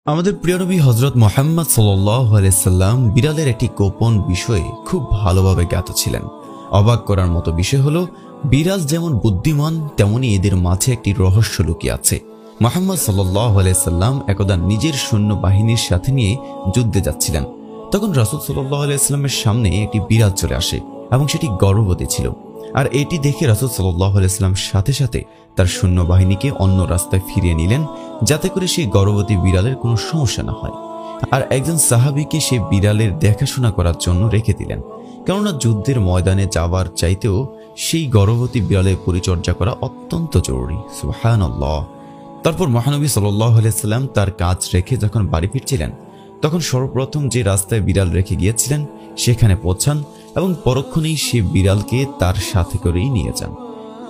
আমাদের প্রিয় নবী হযরত মুহাম্মদ সাল্লাল্লাহু আলাইহি সাল্লাম বিড়ালের একটি গোপন বিষয়ে খুব ভালোভাবে জ্ঞাত ছিলেন। অবাক করার মতো বিষয় হলো, বিড়াল যেমন বুদ্ধিমান তেমনি এদের মাঝে একটি রহস্য লুকিয়ে আছে। মুহাম্মদ সাল্লাল্লাহু আলাইহি সাল্লাম একদা নিজের সৈন্যবাহিনীর সাথে নিয়ে যুদ্ধে যাচ্ছিলেন। তখন রাসূল সাল্লাল্লাহু আলাইহি সাল্লামের সামনে একটি বিড়াল চলে আসে এবং সেটি গর্ভবতী ছিল। আর এটি দেখে রাসূল সাল্লাল্লাহু আলাইহি সাল্লাম সাথে সাথে তার সৈন্যবাহিনীকে অন্য রাস্তায় ফিরিয়ে নিলেন, যাতে করে সেই গর্ভবতী বিড়ালের কোনো সমস্যা না হয়। আর একজন সাহাবীকে সেই বিড়ালের দেখাশোনা করার জন্য রেখে দিলেন, কেননা যুদ্ধের ময়দানে যাওয়ার চাইতেও সেই গর্ভবতী বিড়ালের পরিচর্যা করা অত্যন্ত জরুরি। সুবহানাল্লাহ। তারপর মহানবী সাল্লাল্লাহু আলাইহি সাল্লাম তার কাজ রেখে যখন বাড়ি ফিরছিলেন, তখন সর্বপ্রথম যে রাস্তায় বিড়াল রেখে গিয়েছিলেন সেখানে পৌঁছান এবং পরক্ষণেই সে বিড়ালকে তার সাথে করেই নিয়ে যান।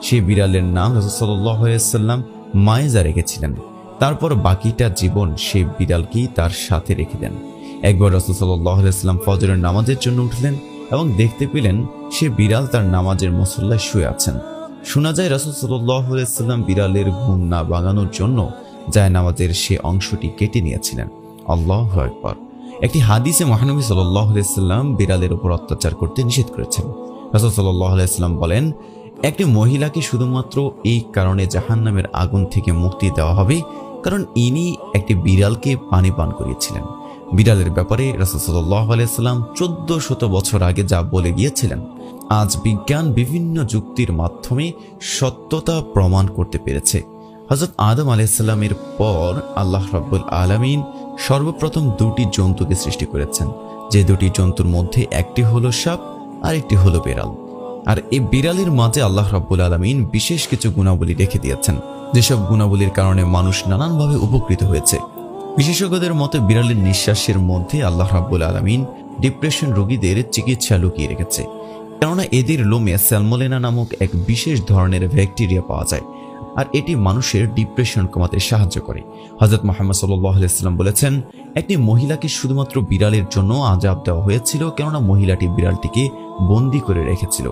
সেই বিড়ালের নাম রাসূল সাল্লাল্লাহু আলাইহি সাল্লাম মায়েজা রেখেছিলেন। তারপর বাকিটা জীবন সেই বিড়ালকেই তার সাথে রেখে দেন। একবার রাসূল সাল্লাল্লাহু আলাইহি সাল্লাম ফজরের নামাজের জন্য উঠলেন এবং দেখতে পেলেন সে বিড়াল তার নামাজের মুসল্লায় শুয়ে আছেন। শোনা যায় রাসূল সাল্লাল্লাহু আলাইহি সাল্লাম বিড়ালের ঘুম না ভাঙানোর জন্য জায়নামাজের সে অংশটি কেটে নিয়েছিলেন। আল্লাহু আকবার। একটি হাদিসে মহানবী সাল্লাল্লাহু আলাইহি সাল্লাম বিড়ালের উপর অত্যাচার করতে নিষেধ করেছেন। রাসূল সাল্লাল্লাহু আলাইহি সাল্লাম বলেন, একটি মহিলাকে শুধুমাত্র এই কারণে জাহান্নামের আগুন থেকে মুক্তি দেওয়া হবে কারণ ইনি একটি বিড়ালকে পানি পান করিয়েছিলেন। বিড়ালের ব্যাপারে রাসূল সাল্লাল্লাহু আলাইহি সাল্লাম 1400 বছর আগে যা বলে গিয়েছিলেন, আজ বিজ্ঞান বিভিন্ন যুক্তির মাধ্যমে সত্যতা প্রমাণ করতে পেরেছে। হযরত আদম আলাইহিস সালামের পর আল্লাহ রাব্বুল আলামিন সর্বপ্রথম দুটি জন্তুকে সৃষ্টি করেছেন, যে দুটি জন্তুর মধ্যে একটি হলো সাপ আর একটি হলো বিড়াল। আর এই বিড়ালের মাঝে আল্লাহ রাব্বুল আলামিন বিশেষ কিছু গুণাবলী রেখে দিয়েছেন, যেসব গুণাবলীর কারণে মানুষ নানানভাবে উপকৃত হয়েছে। বিশেষজ্ঞদের মতে বিড়ালের নিঃশ্বাসের মধ্যে আল্লাহ রাব্বুল আলামিন ডিপ্রেশন রোগীদের চিকিৎসা লুকিয়ে রেখেছে, কেননা এদের লোমে স্যালমোনেলা নামক এক বিশেষ ধরনের ব্যাকটেরিয়া পাওয়া যায়, আর এটি মানুষের ডিপ্রেশন কমাতে সাহায্য করে। হযরত মুহাম্মদ সাল্লাল্লাহু আলাইহি সাল্লাম বলেছেন, একটি মহিলাকে শুধুমাত্র বিড়ালের জন্য আযাব দেওয়া হয়েছিল, কেননা মহিলাটি বিড়ালটিকে বন্দী করে রেখেছিল,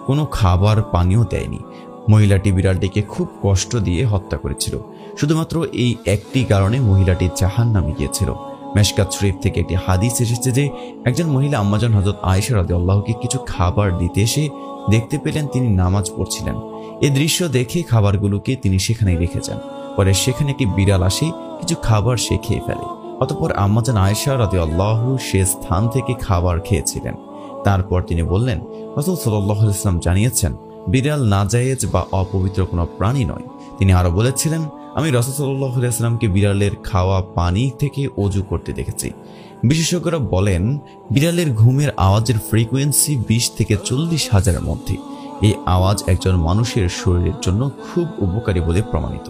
কোনো খাবার পানীয় দেয়নি। মহিলাটি বিড়ালটিকে খুব কষ্ট দিয়ে হত্যা করেছিল। শুধুমাত্র এই একটি কারণে মহিলাটি জাহান্নামে গিয়েছিল। মেশকাত শরীফ থেকে একটি হাদিস এসেছে যে একজন মহিলা আম্মাজান হযরত আয়েশা রাদিয়াল্লাহুকে কিছু খাবার দিতে এসে দেখতে পেলেন তিনি নামাজ পড়ছিলেন। এই দৃশ্য দেখে খাবারগুলোকে তিনি সেখানেই রেখে যান। পরে সেখানে একটি বিড়াল আসে, কিছু খাবার সে খেয়ে ফেলে। অতঃপর আম্মাজান আয়েশা রাদিয়াল্লাহু সে স্থান থেকে খাবার খেয়েছিলেন। তারপর তিনি বললেন, রাসূল সাল্লাল্লাহু আলাইহি ওয়াসাল্লাম জানিয়েছেন বিড়াল নাজায়েজ বা অপবিত্র কোনো প্রাণী নয়। তিনি আরো বলেছিলেন, আমি রাসূল সাল্লাল্লাহু আলাইহি ওয়াসাল্লামকে বিড়ালের খাওয়া পানি থেকে ওযু করতে দেখেছি। বিশেষজ্ঞরা বলেন, বিড়ালের ঘুমের আওয়াজের ফ্রিকোয়েন্সি 20 থেকে 40 হাজারের মধ্যে। এই আওয়াজ একজন মানুষের শরীরের জন্য খুব উপকারী বলে প্রমাণিত।